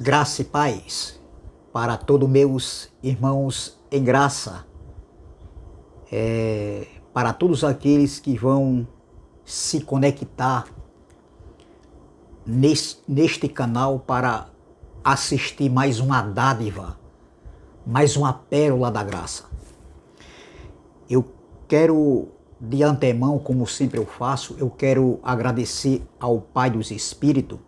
Graça e paz para todos meus irmãos em graça, para todos aqueles que vão se conectar neste canal para assistir mais uma dádiva, mais uma pérola da graça. Eu quero, de antemão, como sempre eu faço, eu quero agradecer ao Pai dos Espíritos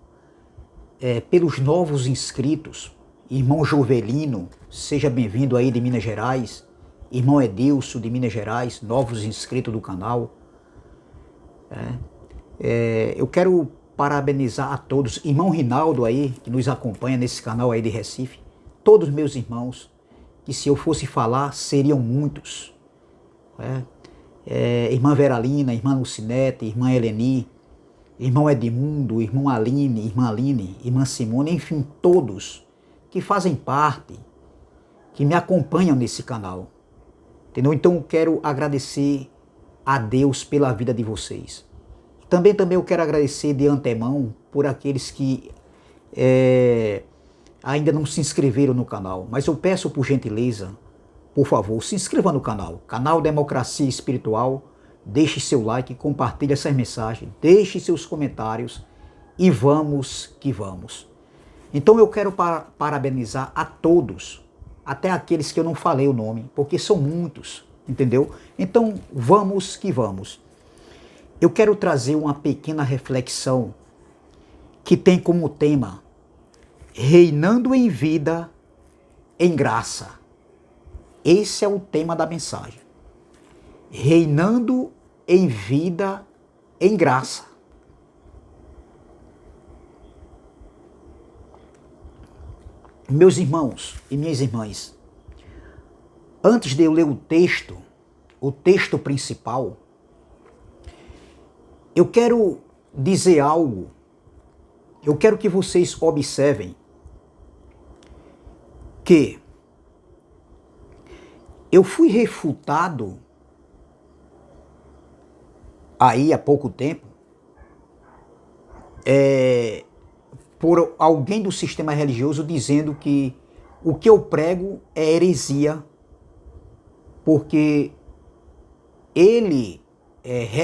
pelos novos inscritos. Irmão Jovelino, seja bem-vindo aí de Minas Gerais. Irmão Edilson de Minas Gerais, novos inscritos do canal. Eu quero parabenizar a todos. Irmão Rinaldo aí, que nos acompanha nesse canal aí de Recife. Todos meus irmãos, que se eu fosse falar, seriam muitos. Irmã Veralina, irmã Lucinete, irmã Eleni, irmão Edmundo, irmão Aline, irmã Simone, enfim, todos que fazem parte, que me acompanham nesse canal. Entendeu? Então eu quero agradecer a Deus pela vida de vocês. Também eu quero agradecer de antemão por aqueles que ainda não se inscreveram no canal. Mas eu peço por gentileza, por favor, se inscreva no canal. Canal Democracia Espiritual. Deixe seu like, compartilhe essas mensagens, deixe seus comentários e vamos que vamos. Então eu quero parabenizar a todos, até aqueles que eu não falei o nome, porque são muitos, entendeu? Então vamos que vamos. Eu quero trazer uma pequena reflexão que tem como tema Reinando em Vida em Graça. Esse é o tema da mensagem. Reinando em vida em graça. Meus irmãos e minhas irmãs, antes de eu ler o texto principal, eu quero dizer algo. Eu quero que vocês observem que eu fui refutado aí há pouco tempo por alguém do sistema religioso dizendo que o que eu prego é heresia, porque ele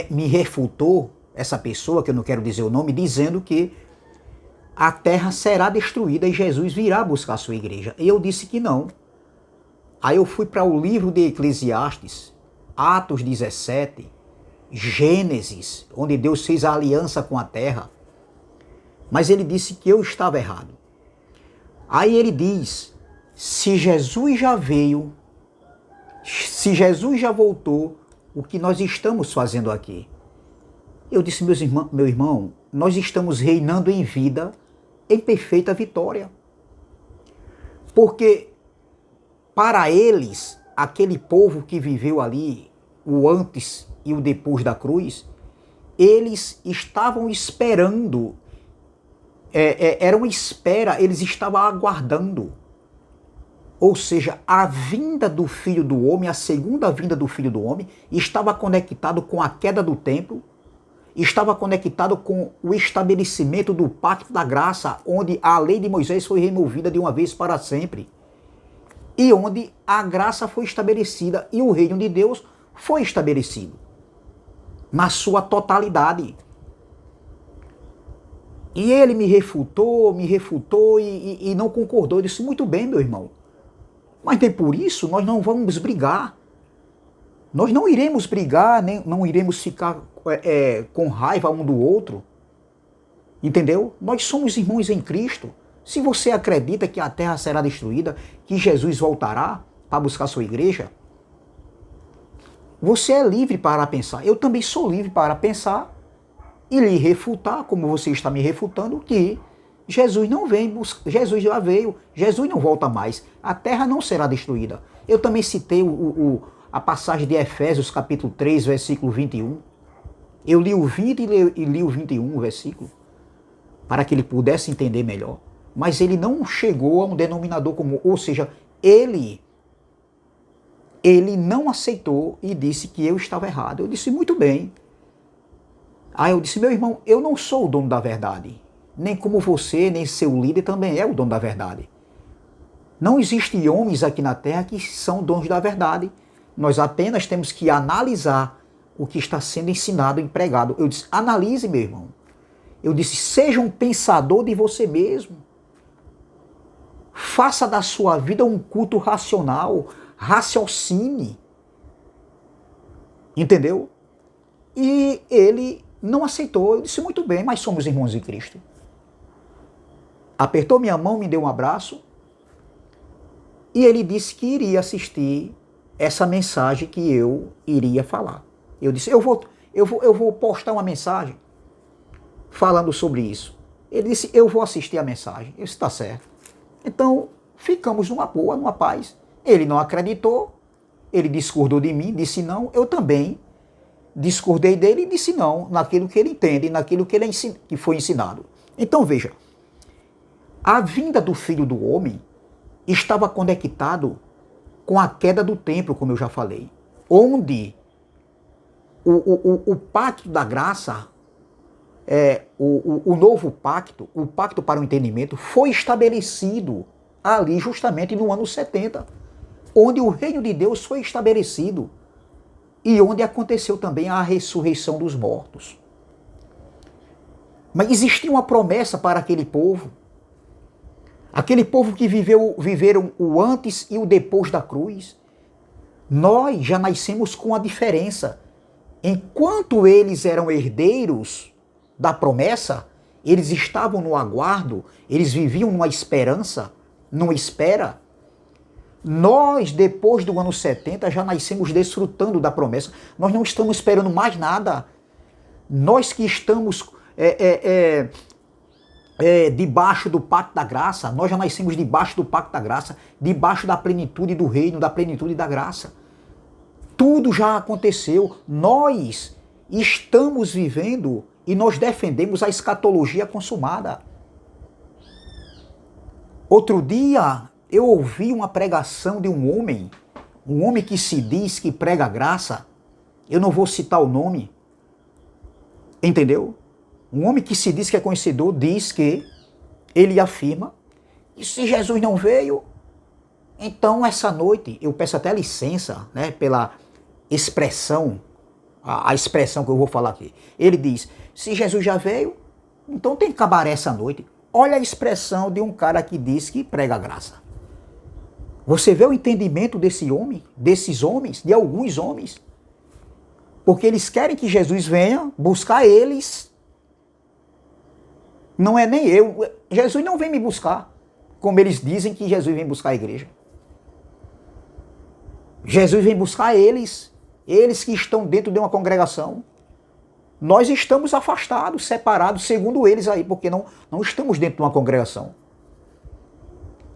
me refutou, essa pessoa, que eu não quero dizer o nome, dizendo que a terra será destruída e Jesus virá buscar a sua igreja. E eu disse que não. Aí eu fui para o livro de Eclesiastes, Atos 17, Gênesis, onde Deus fez a aliança com a terra. Mas ele disse que eu estava errado. Aí ele diz, se Jesus já veio, se Jesus já voltou, o que nós estamos fazendo aqui? Eu disse, meu irmão, nós estamos reinando em vida, em perfeita vitória. Porque para eles, aquele povo que viveu ali, o antes e o depois da cruz, eles estavam esperando, era uma espera, eles estavam aguardando. Ou seja, a vinda do Filho do Homem, a segunda vinda do Filho do Homem, estava conectado com a queda do templo, estava conectado com o estabelecimento do pacto da graça, onde a lei de Moisés foi removida de uma vez para sempre, e onde a graça foi estabelecida e o reino de Deus foi estabelecido na sua totalidade. E ele me refutou e não concordou. Eu disse, muito bem, meu irmão, mas nem por isso nós não vamos brigar. Nós não iremos brigar, nem não iremos ficar com raiva um do outro. Entendeu? Nós somos irmãos em Cristo. Se você acredita que a terra será destruída, que Jesus voltará para buscar sua igreja, você é livre para pensar. Eu também sou livre para pensar e lhe refutar, como você está me refutando, que Jesus não vem, Jesus já veio, Jesus não volta mais, a terra não será destruída. Eu também citei a passagem de Efésios capítulo 3, versículo 21. Eu li o 20 e li o 21, o versículo, para que ele pudesse entender melhor. Mas ele não chegou a um denominador comum, ou seja, ele não aceitou e disse que eu estava errado. Eu disse, muito bem. Aí eu disse, meu irmão, eu não sou o dono da verdade. nem como você, nem seu líder também é o dono da verdade. Não existem homens aqui na Terra que são donos da verdade. Nós apenas temos que analisar o que está sendo ensinado e pregado. Eu disse, analise, meu irmão. Eu disse, seja um pensador de você mesmo. Faça da sua vida um culto racional, raciocine. Entendeu? E ele não aceitou. Eu disse, muito bem, mas somos irmãos em Cristo. Apertou minha mão, me deu um abraço. E ele disse que iria assistir essa mensagem que eu iria falar. Eu disse, eu vou postar uma mensagem falando sobre isso. Ele disse, eu vou assistir a mensagem. Eu disse, está certo. Então, ficamos numa boa, numa paz. Ele não acreditou, ele discordou de mim, disse não. Eu também discordei dele e disse não naquilo que ele entende, naquilo que foi ensinado. Então, veja, a vinda do Filho do Homem estava conectado com a queda do templo, como eu já falei, onde o pacto da graça, o novo pacto, o pacto para o entendimento, foi estabelecido ali justamente no ano 70, onde o reino de Deus foi estabelecido e onde aconteceu também a ressurreição dos mortos. Mas existia uma promessa para aquele povo que viveram o antes e o depois da cruz. Nós já nascemos com a diferença. Enquanto eles eram herdeiros da promessa, eles estavam no aguardo, eles viviam numa esperança, numa espera. Nós, depois do ano 70, já nascemos desfrutando da promessa. Nós não estamos esperando mais nada. Nós que estamos debaixo do pacto da graça, nós já nascemos debaixo do pacto da graça, debaixo da plenitude do reino, da plenitude da graça. Tudo já aconteceu. Nós estamos vivendo e nós defendemos a escatologia consumada. Outro dia eu ouvi uma pregação de um homem que se diz que prega a graça. Eu não vou citar o nome. Entendeu? Um homem que se diz que é conhecedor diz que ele afirma que se Jesus não veio, então essa noite, eu peço até licença, né, pela expressão, a expressão que eu vou falar aqui. Ele diz, se Jesus já veio, então tem que acabar essa noite. Olha a expressão de um cara que diz que prega a graça. Você vê o entendimento desse homem, desses homens, de alguns homens, porque eles querem que Jesus venha buscar eles. Não é nem eu. Jesus não vem me buscar, como eles dizem que Jesus vem buscar a igreja. Jesus vem buscar eles que estão dentro de uma congregação. Nós estamos afastados, separados, segundo eles aí, porque não estamos dentro de uma congregação.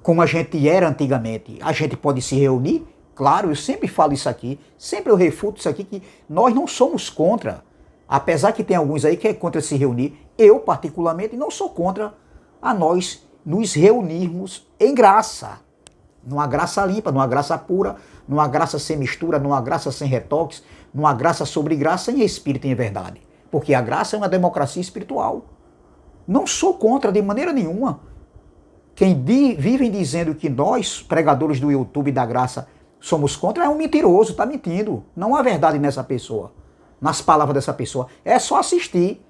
Como a gente era antigamente. A gente pode se reunir? Claro, eu sempre falo isso aqui, sempre eu refuto isso aqui, que nós não somos contra. Apesar que tem alguns aí que é contra se reunir, eu particularmente não sou contra a nós nos reunirmos em graça. Numa graça limpa, numa graça pura, numa graça sem mistura, numa graça sem retoques, numa graça sobre graça em espírito e em verdade. Porque a graça é uma democracia espiritual. Não sou contra de maneira nenhuma. Quem vivem dizendo que nós, pregadores do YouTube da graça, somos contra, é um mentiroso, está mentindo. Não há verdade nessa pessoa, nas palavras dessa pessoa. É só assistir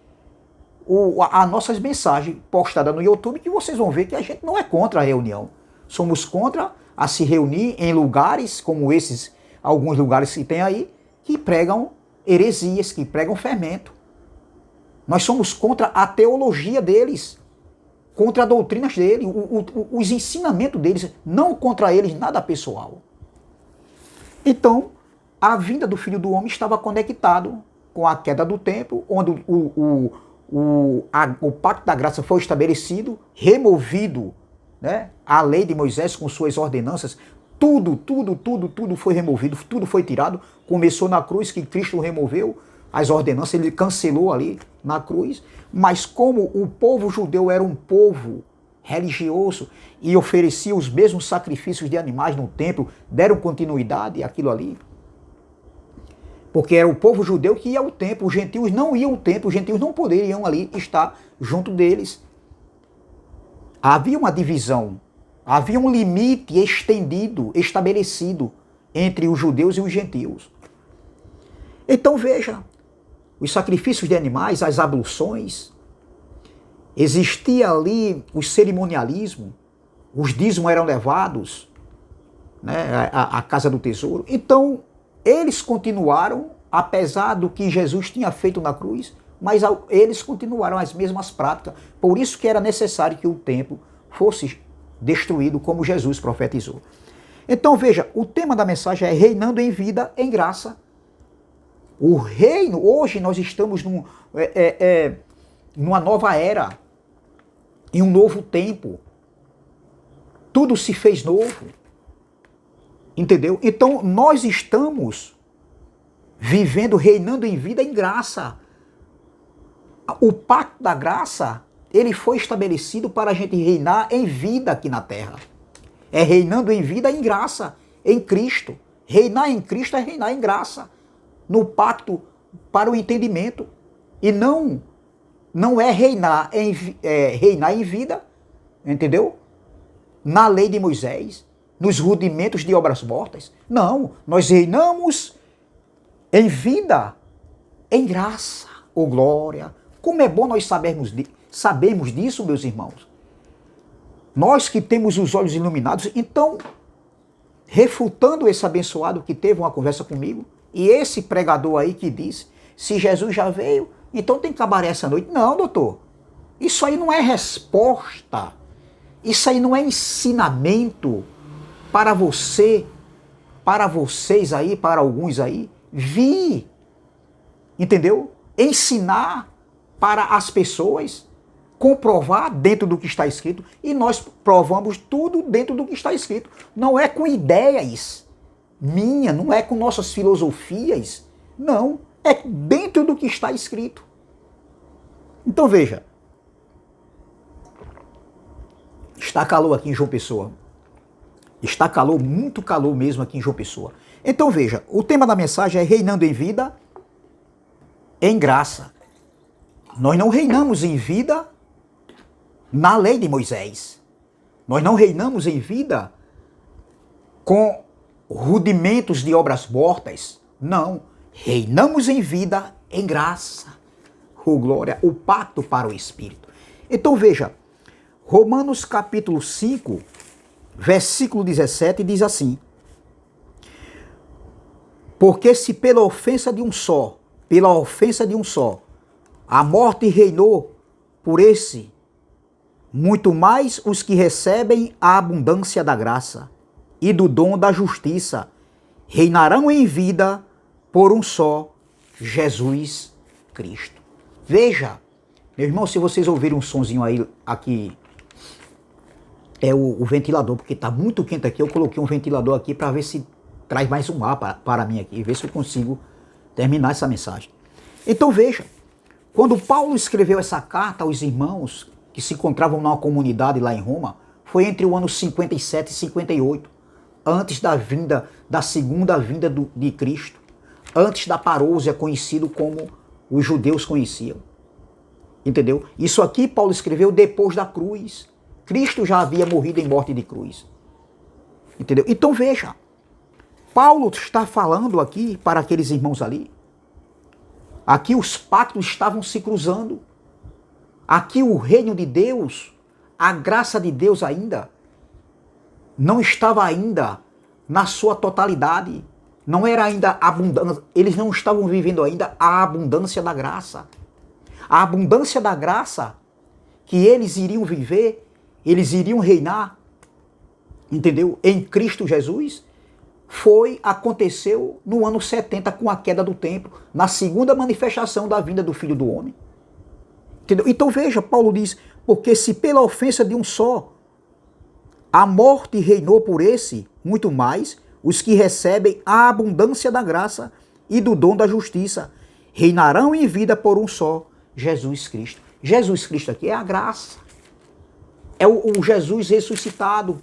as nossas mensagens postadas no YouTube que vocês vão ver que a gente não é contra a reunião. Somos contra a se reunir em lugares como esses, alguns lugares que tem aí, que pregam heresias, que pregam fermento. Nós somos contra a teologia deles, contra as doutrinas deles, os ensinamentos deles, não contra eles, nada pessoal. Então, a vinda do Filho do Homem estava conectado com a queda do templo, onde o pacto da graça foi estabelecido, removido, né, a lei de Moisés com suas ordenanças, tudo foi removido, tudo foi tirado. Começou na cruz, que Cristo removeu as ordenanças, ele cancelou ali na cruz. Mas como o povo judeu era um povo religioso e oferecia os mesmos sacrifícios de animais no templo, deram continuidade àquilo ali. Porque era o povo judeu que ia ao templo, os gentios não iam ao templo, os gentios não poderiam ali estar junto deles. Havia uma divisão, havia um limite estendido, estabelecido entre os judeus e os gentios. Então veja, os sacrifícios de animais, as abluções, existia ali o cerimonialismo, os dízimos eram levados, né, à casa do tesouro. Então, eles continuaram, apesar do que Jesus tinha feito na cruz, mas eles continuaram as mesmas práticas. Por isso que era necessário que o templo fosse destruído, como Jesus profetizou. Então, veja, o tema da mensagem é reinando em vida, em graça. O reino, hoje nós estamos numa nova era, em um novo tempo. Tudo se fez novo. Entendeu? Então, nós estamos vivendo, reinando em vida, em graça. O pacto da graça, ele foi estabelecido para a gente reinar em vida aqui na terra. É reinando em vida, em graça, em Cristo. Reinar em Cristo é reinar em graça. No pacto para o entendimento. E não é reinar em vida, entendeu? Na lei de Moisés, nos rudimentos de obras mortas. Não, nós reinamos em vida, em graça, ou glória. Como é bom nós sabermos disso, meus irmãos. Nós que temos os olhos iluminados, então, refutando esse abençoado que teve uma conversa comigo, e esse pregador aí que disse, se Jesus já veio, então tem cabaré essa noite. Não, doutor. Isso aí não é resposta. Isso aí não é ensinamento para você, para vocês aí, para alguns aí, vir, entendeu? Ensinar para as pessoas, comprovar dentro do que está escrito, e nós provamos tudo dentro do que está escrito. Não é com ideias minhas, não é com nossas filosofias, não, é dentro do que está escrito. Então veja, está calor aqui em João Pessoa. Está calor, muito calor mesmo aqui em João Pessoa. Então veja, o tema da mensagem é reinando em vida, em graça. Nós não reinamos em vida na lei de Moisés. Nós não reinamos em vida com rudimentos de obras mortas. Não. Reinamos em vida, em graça. Oh, glória, o pacto para o Espírito. Então veja, Romanos capítulo 5, versículo 17 diz assim: porque se pela ofensa de um só, a morte reinou por esse, muito mais os que recebem a abundância da graça e do dom da justiça reinarão em vida por um só, Jesus Cristo. Veja, meu irmão, se vocês ouvirem um sonzinho aí, aqui, é o ventilador, porque está muito quente aqui, eu coloquei um ventilador aqui para ver se traz mais um ar para mim aqui, ver se eu consigo terminar essa mensagem. Então veja, quando Paulo escreveu essa carta aos irmãos que se encontravam numa comunidade lá em Roma, foi entre o ano 57 e 58, antes da segunda vinda de Cristo, antes da parousia, conhecido como os judeus conheciam. Entendeu? Isso aqui Paulo escreveu depois da cruz. Cristo já havia morrido em morte de cruz. Entendeu? Então veja, Paulo está falando aqui para aqueles irmãos ali. Aqui os pactos estavam se cruzando. Aqui o reino de Deus, a graça de Deus ainda, não estava ainda na sua totalidade. Não era ainda abundância. Eles não estavam vivendo ainda a abundância da graça. A abundância da graça que eles iriam viver, eles iriam reinar, entendeu? Em Cristo Jesus, aconteceu no ano 70 com a queda do templo, na segunda manifestação da vinda do Filho do Homem. Entendeu? Então veja, Paulo diz, porque se pela ofensa de um só, a morte reinou por esse, muito mais, os que recebem a abundância da graça e do dom da justiça, reinarão em vida por um só, Jesus Cristo. Jesus Cristo aqui é a graça. É o Jesus ressuscitado.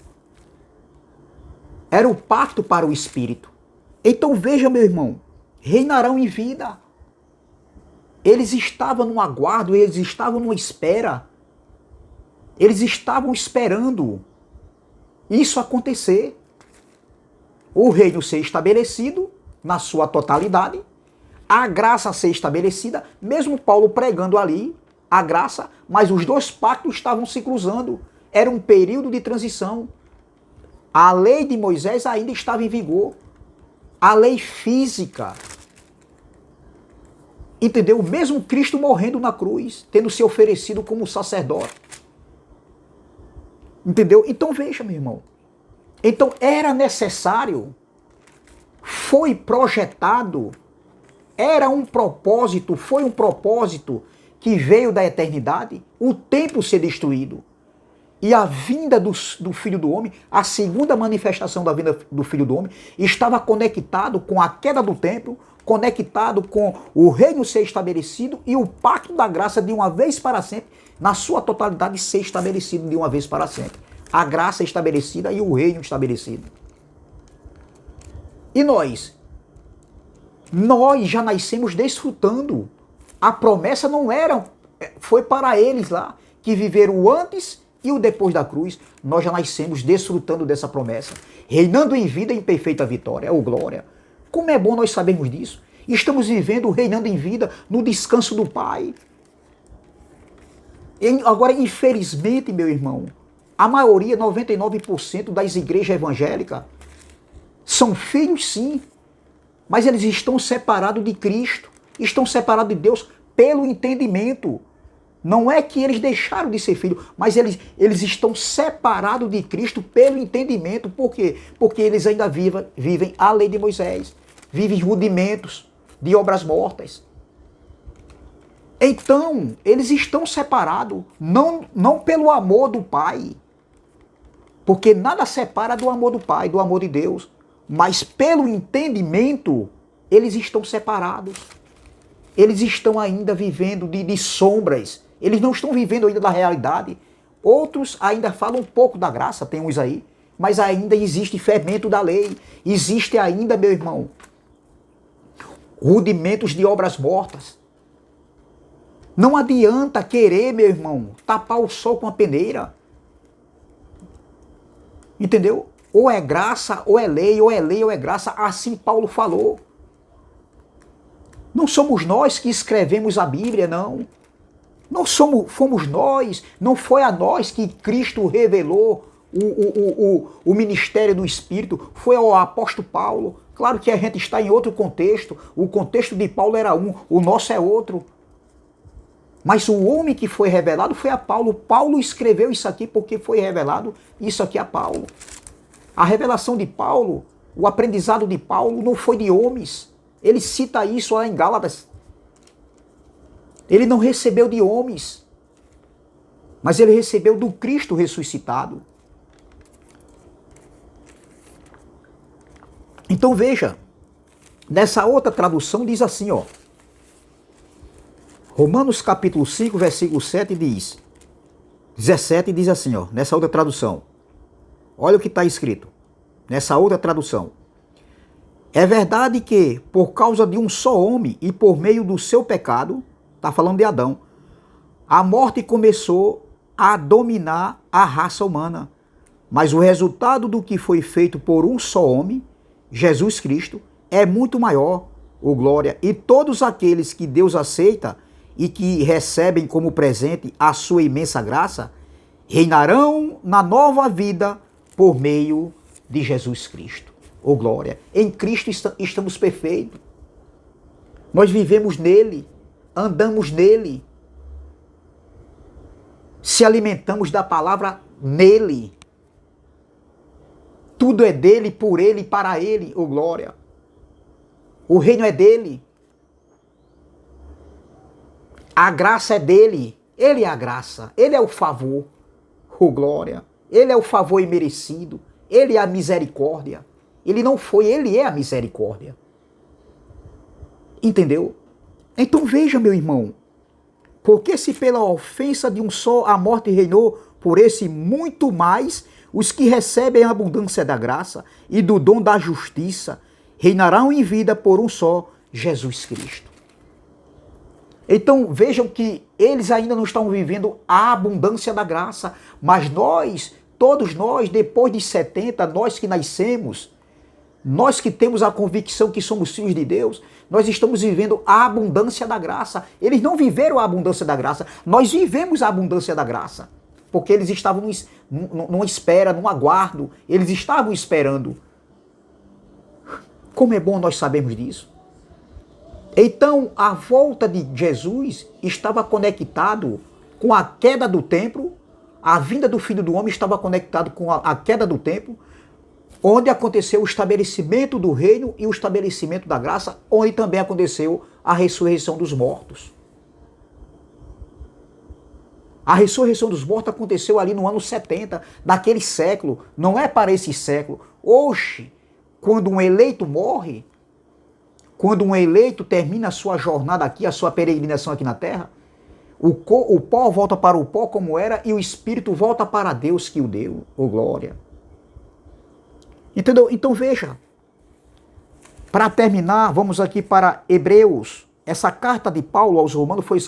Era o pacto para o Espírito. Então veja, meu irmão, reinarão em vida. Eles estavam no aguardo, eles estavam numa espera. Eles estavam esperando isso acontecer. O reino ser estabelecido na sua totalidade, a graça ser estabelecida, mesmo Paulo pregando ali a graça, mas os dois pactos estavam se cruzando. Era um período de transição. A lei de Moisés ainda estava em vigor. A lei física. Entendeu? Mesmo Cristo morrendo na cruz, tendo se oferecido como sacerdote. Entendeu? Então veja, meu irmão. Então era necessário, foi projetado, era um propósito, foi um propósito que veio da eternidade, o templo ser destruído. E a vinda do Filho do Homem, a segunda manifestação da vinda do Filho do Homem, estava conectado com a queda do templo, conectado com o reino ser estabelecido e o pacto da graça de uma vez para sempre, na sua totalidade, ser estabelecido de uma vez para sempre. A graça estabelecida e o reino estabelecido. E nós? Nós já nascemos desfrutando. A promessa não era, foi para eles lá, que viveram o antes e o depois da cruz. Nós já nascemos desfrutando dessa promessa, reinando em vida em perfeita vitória, ou glória. Como é bom nós sabermos disso. Estamos vivendo, reinando em vida, no descanso do Pai. Agora, infelizmente, meu irmão, a maioria, 99% das igrejas evangélicas, são filhos sim, mas eles estão separados de Cristo, estão separados de Deus pelo entendimento. Não é que eles deixaram de ser filhos, mas eles estão separados de Cristo pelo entendimento. Por quê? Porque eles ainda vivem a lei de Moisés, vivem rudimentos de obras mortas. Então, eles estão separados, não pelo amor do Pai, porque nada separa do amor do Pai, do amor de Deus, mas pelo entendimento, eles estão separados. Eles estão ainda vivendo de sombras, eles não estão vivendo ainda da realidade. Outros ainda falam um pouco da graça, tem uns aí, mas ainda existe fermento da lei, existe ainda, meu irmão, rudimentos de obras mortas. Não adianta querer, meu irmão, tapar o sol com a peneira. Entendeu? Ou é graça, ou é lei, ou é lei, ou é graça. Assim Paulo falou. Não somos nós que escrevemos a Bíblia, não. Não fomos nós, não foi a nós que Cristo revelou o ministério do Espírito. Foi ao apóstolo Paulo. Claro que a gente está em outro contexto. O contexto de Paulo era um, o nosso é outro. Mas o homem que foi revelado foi a Paulo. Paulo escreveu isso aqui porque foi revelado isso aqui a Paulo. A revelação de Paulo, o aprendizado de Paulo não foi de homens. Ele cita isso lá em Gálatas. Ele não recebeu de homens, mas ele recebeu do Cristo ressuscitado. Então veja, nessa outra tradução diz assim, ó. Romanos capítulo 5, versículo 7 diz, 17 diz assim, ó, nessa outra tradução. Olha o que está escrito nessa outra tradução. É verdade que, por causa de um só homem e por meio do seu pecado, está falando de Adão, a morte começou a dominar a raça humana. Mas o resultado do que foi feito por um só homem, Jesus Cristo, é muito maior, ô glória. E todos aqueles que Deus aceita e que recebem como presente a sua imensa graça, reinarão na nova vida por meio de Jesus Cristo. Ô glória! Em Cristo estamos perfeitos. Nós vivemos nele, andamos nele, se alimentamos da palavra nele. Tudo é dele, por ele e para ele, ô glória! O reino é dele. A graça é dele. Ele é a graça. Ele é o favor, ô glória! Ele é o favor imerecido. Ele é a misericórdia. Ele não foi, ele é a misericórdia. Entendeu? Então veja, meu irmão, porque se pela ofensa de um só a morte reinou, por esse muito mais os que recebem a abundância da graça e do dom da justiça reinarão em vida por um só, Jesus Cristo. Então vejam que eles ainda não estão vivendo a abundância da graça, mas nós, todos nós, depois de 70, nós que nascemos, nós que temos a convicção que somos filhos de Deus, nós estamos vivendo a abundância da graça. Eles não viveram a abundância da graça, nós vivemos a abundância da graça. Porque eles estavam numa espera, num aguardo, eles estavam esperando. Como é bom nós sabermos disso. Então, a volta de Jesus estava conectado com a queda do templo, a vinda do Filho do Homem estava conectado com a queda do templo, onde aconteceu o estabelecimento do reino e o estabelecimento da graça, onde também aconteceu a ressurreição dos mortos. A ressurreição dos mortos aconteceu ali no ano 70, daquele século, não é para esse século. Hoje, quando um eleito morre, quando um eleito termina a sua jornada aqui, a sua peregrinação aqui na terra, o pó volta para o pó como era e o espírito volta para Deus que o deu, ô glória. Entendeu? Então veja, para terminar, vamos aqui para Hebreus. Essa carta de Paulo aos Romanos foi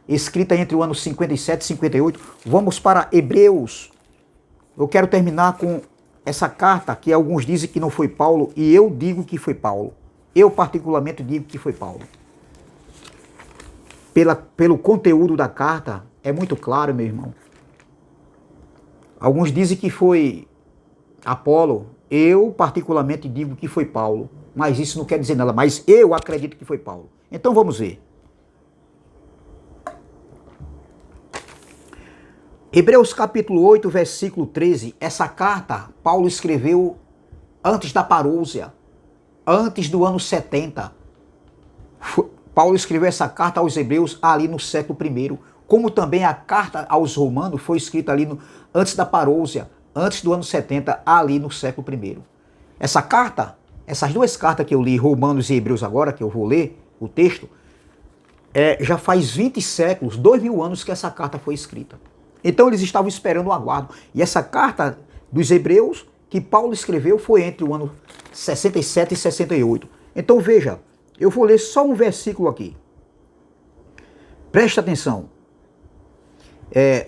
escrita entre o ano 57 e 58. Vamos para Hebreus. Eu quero terminar com essa carta que alguns dizem que não foi Paulo e eu digo que foi Paulo. Eu particularmente digo que foi Paulo. Pelo conteúdo da carta, é muito claro, meu irmão. Alguns dizem que foi Apolo. Eu particularmente digo que foi Paulo. Mas isso não quer dizer nada. Mas eu acredito que foi Paulo. Então vamos ver. Hebreus capítulo 8, versículo 13, essa carta Paulo escreveu antes da parousia, antes do ano 70. Paulo escreveu essa carta aos Hebreus ali no século I, como também a carta aos Romanos foi escrita ali antes da parousia, antes do ano 70, ali no século I. Essa carta, essas duas cartas que eu li, Romanos e Hebreus agora, que eu vou ler o texto, já faz 20 séculos, 2000 anos que essa carta foi escrita. Então eles estavam esperando o aguardo. E essa carta dos Hebreus que Paulo escreveu foi entre o ano 67 e 68. Então veja, eu vou ler só um versículo aqui. Preste atenção.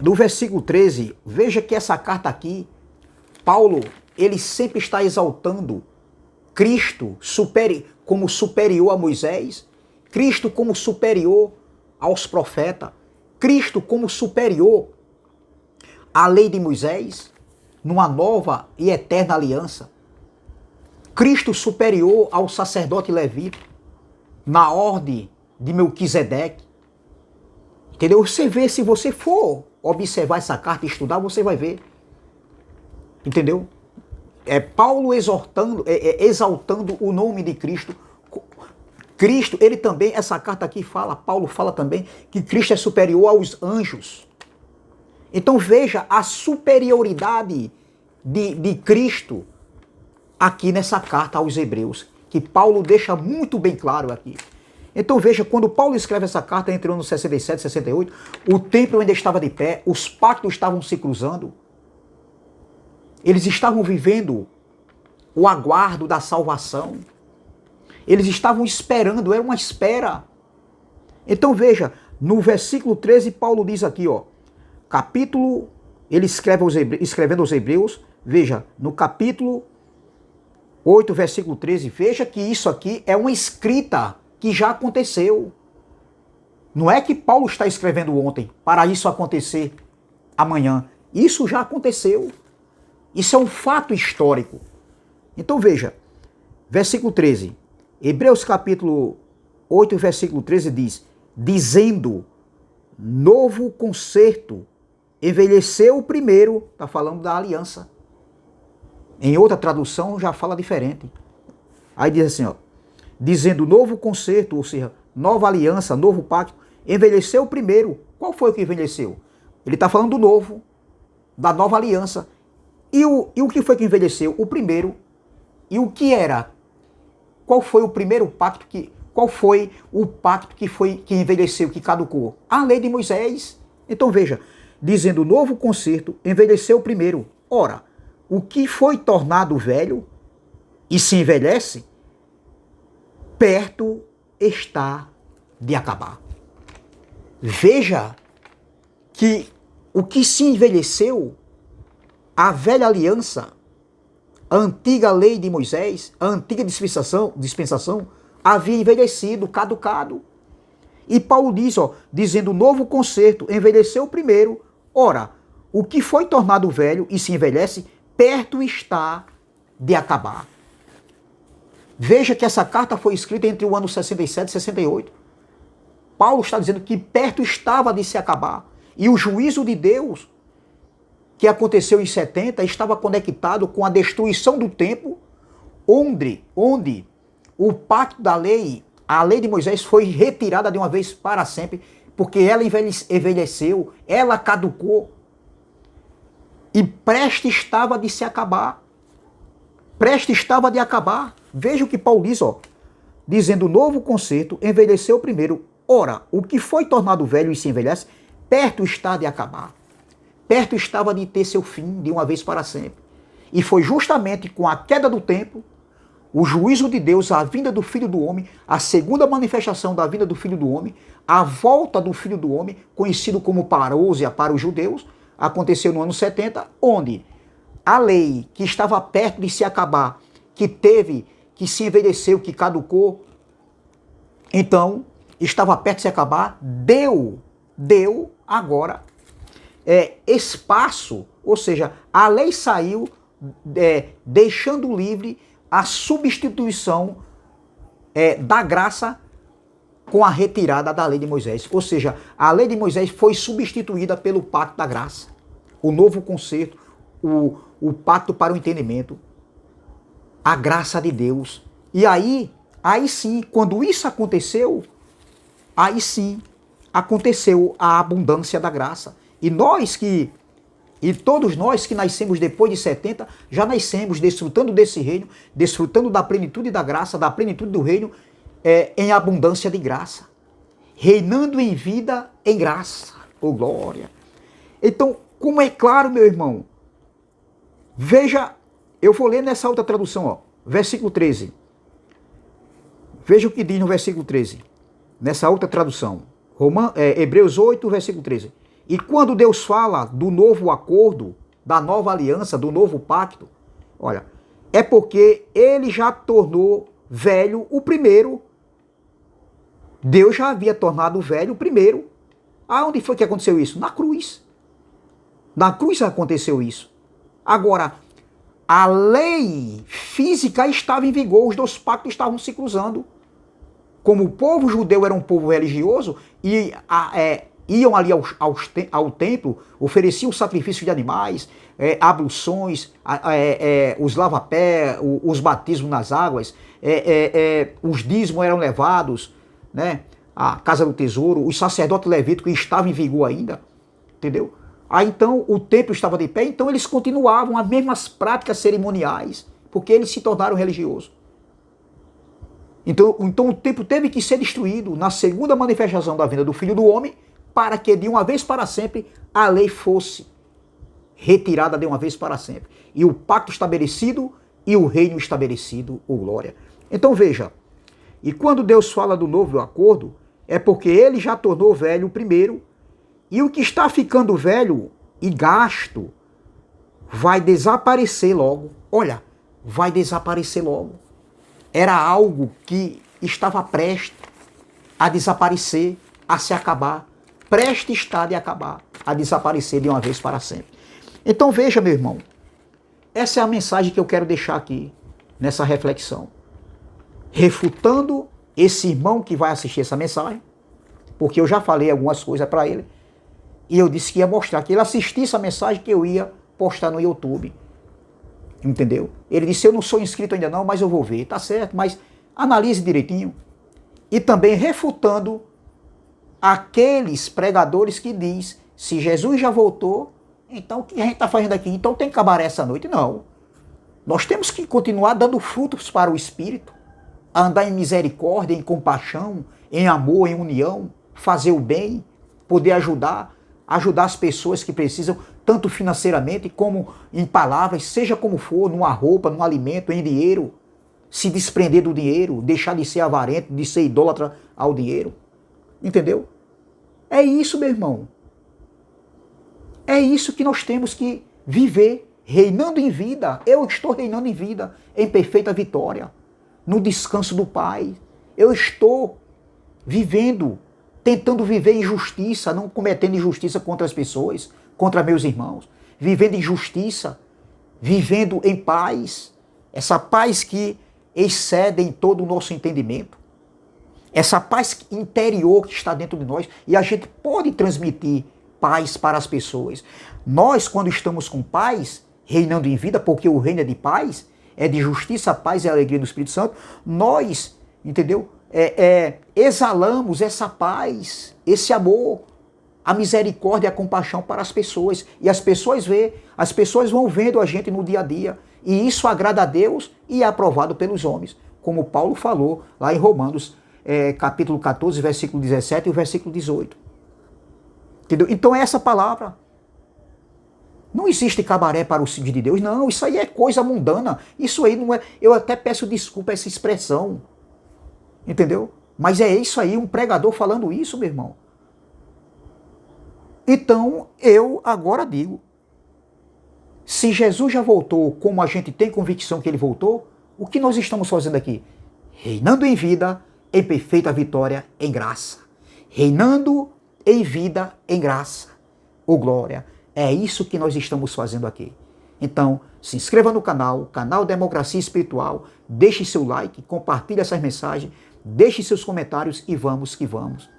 No versículo 13, veja que essa carta aqui, Paulo, ele sempre está exaltando Cristo como superior a Moisés, Cristo como superior aos profetas, Cristo como superior a lei de Moisés, numa nova e eterna aliança. Cristo superior ao sacerdote levita, na ordem de Melquisedeque. Entendeu? Você vê, se você for observar essa carta e estudar, você vai ver. Entendeu? Paulo exaltando o nome de Cristo. Cristo, ele também, essa carta aqui fala, Paulo fala também que Cristo é superior aos anjos. Então veja a superioridade de Cristo aqui nessa carta aos Hebreus, que Paulo deixa muito bem claro aqui. Então veja, quando Paulo escreve essa carta entre os anos 67 e 68, o templo ainda estava de pé, os pactos estavam se cruzando, eles estavam vivendo o aguardo da salvação, eles estavam esperando, era uma espera. Então veja, no versículo 13, Paulo diz aqui, ó, capítulo, ele escrevendo aos Hebreus, veja, no capítulo 8, versículo 13, veja que isso aqui é uma escrita que já aconteceu. Não é que Paulo está escrevendo ontem para isso acontecer amanhã. Isso já aconteceu. Isso é um fato histórico. Então veja, versículo 13, Hebreus capítulo 8, versículo 13 diz, dizendo, novo concerto, envelheceu o primeiro, está falando da aliança. Em outra tradução já fala diferente. Aí diz assim, ó, dizendo novo concerto, ou seja, nova aliança, novo pacto, envelheceu o primeiro. Qual foi o que envelheceu? Ele está falando do novo, da nova aliança. E o que foi que envelheceu? O primeiro. E o que era? Qual foi o primeiro pacto qual foi o pacto que envelheceu, que caducou? A lei de Moisés. Então veja, dizendo novo concerto, envelheceu o primeiro. Ora, o que foi tornado velho e se envelhece, perto está de acabar. Veja que o que se envelheceu, a velha aliança, a antiga lei de Moisés, a antiga dispensação havia envelhecido, caducado. E Paulo diz, dizendo o novo concerto, envelheceu primeiro. Ora, o que foi tornado velho e se envelhece, perto está de acabar. Veja que essa carta foi escrita entre o ano 67 e 68. Paulo está dizendo que perto estava de se acabar. E o juízo de Deus, que aconteceu em 70, estava conectado com a destruição do templo, onde o pacto da lei, a lei de Moisés, foi retirada de uma vez para sempre, porque ela envelheceu, ela caducou, e prestes estava de se acabar. Prestes estava de acabar. Veja o que Paulo diz, dizendo o novo concerto, envelheceu primeiro. Ora, o que foi tornado velho e se envelhece, perto está de acabar. Perto estava de ter seu fim de uma vez para sempre. E foi justamente com a queda do templo, o juízo de Deus, a vinda do Filho do Homem, a segunda manifestação da vinda do Filho do Homem, a volta do Filho do Homem, conhecido como parousia para os judeus, aconteceu no ano 70, onde a lei que estava perto de se acabar, que se envelheceu, que caducou, então estava perto de se acabar, deu agora espaço, ou seja, a lei saiu deixando livre a substituição da graça com a retirada da lei de Moisés. Ou seja, a lei de Moisés foi substituída pelo pacto da graça, o novo concerto, o pacto para o entendimento, a graça de Deus. E aí sim, quando isso aconteceu, aí sim aconteceu a abundância da graça. E todos nós que nascemos depois de 70, já nascemos desfrutando desse reino, desfrutando da plenitude da graça, da plenitude do reino, em abundância de graça. Reinando em vida em graça. Oh, glória! Então, como é claro, meu irmão, veja, eu vou ler nessa outra tradução, versículo 13. Veja o que diz no versículo 13, nessa outra tradução. Hebreus 8, versículo 13. E quando Deus fala do novo acordo, da nova aliança, do novo pacto, olha, é porque ele já tornou velho o primeiro. Deus já havia tornado velho o primeiro. Aonde foi que aconteceu isso? Na cruz. Na cruz aconteceu isso. Agora, a lei física estava em vigor, os dois pactos estavam se cruzando. Como o povo judeu era um povo religioso e iam ali ao templo, ofereciam sacrifícios de animais, abluções, os lava-pé, os batismos nas águas, os dízimos eram levados, né, à casa do tesouro, os sacerdotes levíticos estavam em vigor ainda, entendeu? Aí então o templo estava de pé, então eles continuavam as mesmas práticas cerimoniais, porque eles se tornaram religiosos. Então o templo teve que ser destruído na segunda manifestação da vinda do Filho do Homem, para que de uma vez para sempre a lei fosse retirada de uma vez para sempre. E o pacto estabelecido e o reino estabelecido, ô glória. Então veja, e quando Deus fala do novo acordo, é porque ele já tornou velho o primeiro, e o que está ficando velho e gasto vai desaparecer logo. Olha, vai desaparecer logo. Era algo que estava prestes a desaparecer, a se acabar. Prestes está de acabar, a desaparecer de uma vez para sempre. Então veja, meu irmão, essa é a mensagem que eu quero deixar aqui, nessa reflexão. Refutando esse irmão que vai assistir essa mensagem, porque eu já falei algumas coisas para ele, e eu disse que ia mostrar, que ele assistisse a mensagem que eu ia postar no YouTube. Entendeu? Ele disse, eu não sou inscrito ainda não, mas eu vou ver. Tá certo, mas analise direitinho. E também refutando aqueles pregadores que diz, se Jesus já voltou, então o que a gente está fazendo aqui? Então tem que acabar essa noite? Não. Nós temos que continuar dando frutos para o Espírito, andar em misericórdia, em compaixão, em amor, em união, fazer o bem, poder ajudar as pessoas que precisam, tanto financeiramente como em palavras, seja como for, numa roupa, num alimento, em dinheiro, se desprender do dinheiro, deixar de ser avarento, de ser idólatra ao dinheiro. Entendeu? É isso, meu irmão. É isso que nós temos que viver, reinando em vida. Eu estou reinando em vida, em perfeita vitória, no descanso do Pai. Eu estou vivendo, tentando viver em justiça, não cometendo injustiça contra as pessoas, contra meus irmãos. Vivendo em justiça, vivendo em paz. Essa paz que excede em todo o nosso entendimento. Essa paz interior que está dentro de nós. E a gente pode transmitir paz para as pessoas. Nós, quando estamos com paz, reinando em vida, porque o reino é de paz, é de justiça, paz e alegria do Espírito Santo, nós, entendeu? Exalamos essa paz, esse amor, a misericórdia e a compaixão para as pessoas. E as pessoas vão vendo a gente no dia a dia. E isso agrada a Deus e é aprovado pelos homens. Como Paulo falou lá em Romanos, capítulo 14, versículo 17 e o versículo 18. Entendeu? Então é essa palavra. Não existe cabaré para o filho de Deus, não. Isso aí é coisa mundana. Isso aí não é... Eu até peço desculpa a essa expressão. Entendeu? Mas é isso aí, um pregador falando isso, meu irmão. Então, eu agora digo, se Jesus já voltou, como a gente tem convicção que ele voltou, o que nós estamos fazendo aqui? Reinando em vida, em perfeita vitória, em graça. Reinando em vida, em graça. Ô glória, é isso que nós estamos fazendo aqui. Então, se inscreva no canal Democracia Espiritual, deixe seu like, compartilhe essas mensagens, deixe seus comentários e vamos que vamos.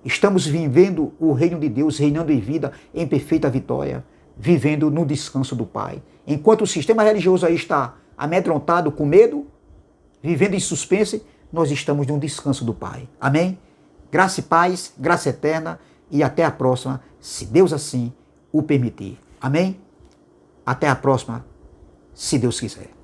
Estamos vivendo o reino de Deus, reinando em vida, em perfeita vitória, vivendo no descanso do Pai. Enquanto o sistema religioso aí está amedrontado, com medo, vivendo em suspense, nós estamos no descanso do Pai. Amém? Graça e paz, graça eterna e até a próxima, se Deus assim o permitir. Amém? Até a próxima, se Deus quiser.